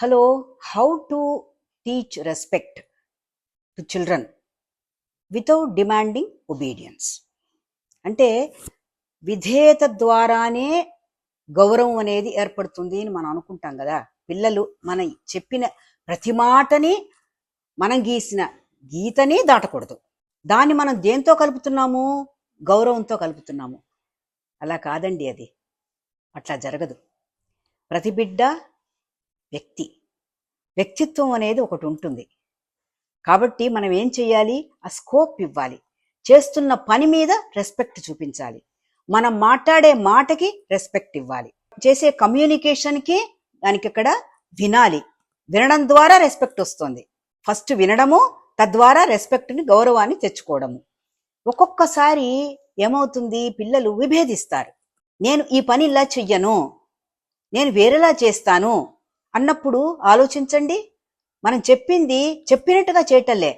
Hello, how to teach respect to children without demanding obedience. అంటే విధేయత ద్వారానే గౌరవం అనేది ఏర్పడుతుంది అని మనం అనుకుంటాం కదా. పిల్లలు మనం చెప్పిన ప్రతి మాటని, మనం గీసిన గీతని దాటకూడదు. దాన్ని మనం దేంతో కలుపుతున్నాము? గౌరవంతో కలుపుతున్నాము. అలా కాదండి, అది అట్లా జరగదు. ప్రతి బిడ్డ వ్యక్తిత్వం అనేది ఒకటి ఉంటుంది. కాబట్టి మనం ఏం చేయాలి? ఆ స్కోప్ ఇవ్వాలి. చేస్తున్న పని మీద రెస్పెక్ట్ చూపించాలి. మనం మాట్లాడే మాటకి రెస్పెక్ట్ ఇవ్వాలి. చేసే కమ్యూనికేషన్కి దానికి ఇక్కడ వినాలి. వినడం ద్వారా రెస్పెక్ట్ వస్తుంది. ఫస్ట్ వినడము, తద్వారా రెస్పెక్ట్ని, గౌరవాన్ని తెచ్చుకోవడము. ఒక్కొక్కసారి ఏమవుతుంది, పిల్లలు విభేదిస్తారు. నేను ఈ పని ఇలా చెయ్యను, నేను వేరేలా చేస్తాను అన్నప్పుడు ఆలోచించండి. మనం చెప్పింది చెప్పినట్టుగా చేయటంలే,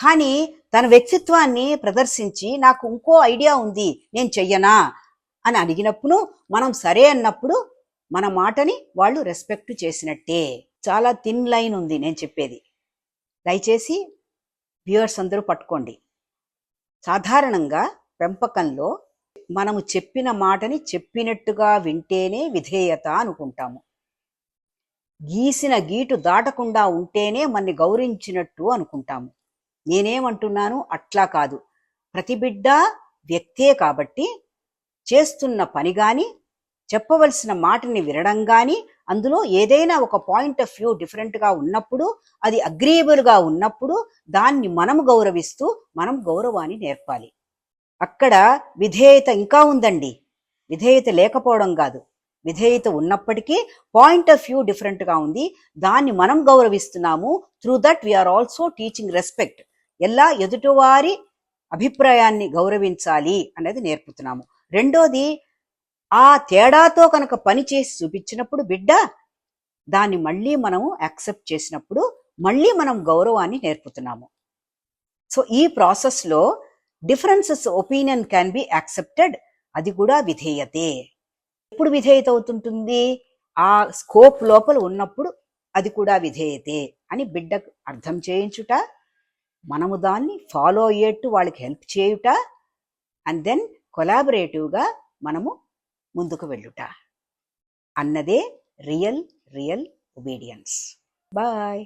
కానీ తన వ్యక్తిత్వాన్ని ప్రదర్శించి నాకు ఇంకో ఐడియా ఉంది, నేను చెయ్యనా అని అడిగినప్పుడు, మనం సరే అన్నప్పుడు మన మాటని వాళ్ళు రెస్పెక్ట్ చేసినట్టే. చాలా థిన్ లైన్ ఉంది నేను చెప్పేది. దయచేసి వ్యూవర్స్ అందరూ పట్టుకోండి. సాధారణంగా పెంపకంలో మనము చెప్పిన మాటని చెప్పినట్టుగా వింటేనే విధేయత అనుకుంటాము. గీసిన గీటు దాటకుండా ఉంటేనే మన్ని గౌరవించినట్టు అనుకుంటాము. నేనేమంటున్నాను, అట్లా కాదు. ప్రతి బిడ్డ వ్యక్తే కాబట్టి చేస్తున్న పని కానీ, చెప్పవలసిన మాటని వినడం కానీ, అందులో ఏదైనా ఒక పాయింట్ ఆఫ్ వ్యూ డిఫరెంట్గా ఉన్నప్పుడు, అది అగ్రీయబుల్గా ఉన్నప్పుడు దాన్ని మనం గౌరవిస్తూ మనం గౌరవాన్ని నేర్పాలి. అక్కడ విధేయత ఇంకా ఉందండి. విధేయత లేకపోవడం కాదు, విధేయత ఉన్నప్పటికీ పాయింట్ ఆఫ్ వ్యూ డిఫరెంట్గా ఉంది, దాన్ని మనం గౌరవిస్తున్నాము. Through that we are also teaching respect. ఎలా ఎదుటివారి అభిప్రాయాన్ని గౌరవించాలి అనేది నేర్పుతున్నాము. రెండోది, ఆ తేడాతో కనుక పని చేసి చూపించినప్పుడు బిడ్డ దాన్ని మళ్ళీ మనము యాక్సెప్ట్ చేసినప్పుడు మళ్ళీ మనం గౌరవాన్ని నేర్పుతున్నాము. సో ఈ ప్రాసెస్లో differences opinion can be accepted. అది కూడా విధేయతే. ఎప్పుడు విధేయత అవుతుంటుంది? ఆ స్కోప్ లోపల ఉన్నప్పుడు అది కూడా విధేయతే అని బిడ్డకు అర్థం చేయించుట, మనము దాన్ని ఫాలో అయ్యేట్టు వాళ్ళకి హెల్ప్ చేయుట, అండ్ దెన్ కొలాబరేటివ్గా మనము ముందుకు వెళ్ళుట అన్నదే రియల్ ఒబీడియన్స్. బాయ్.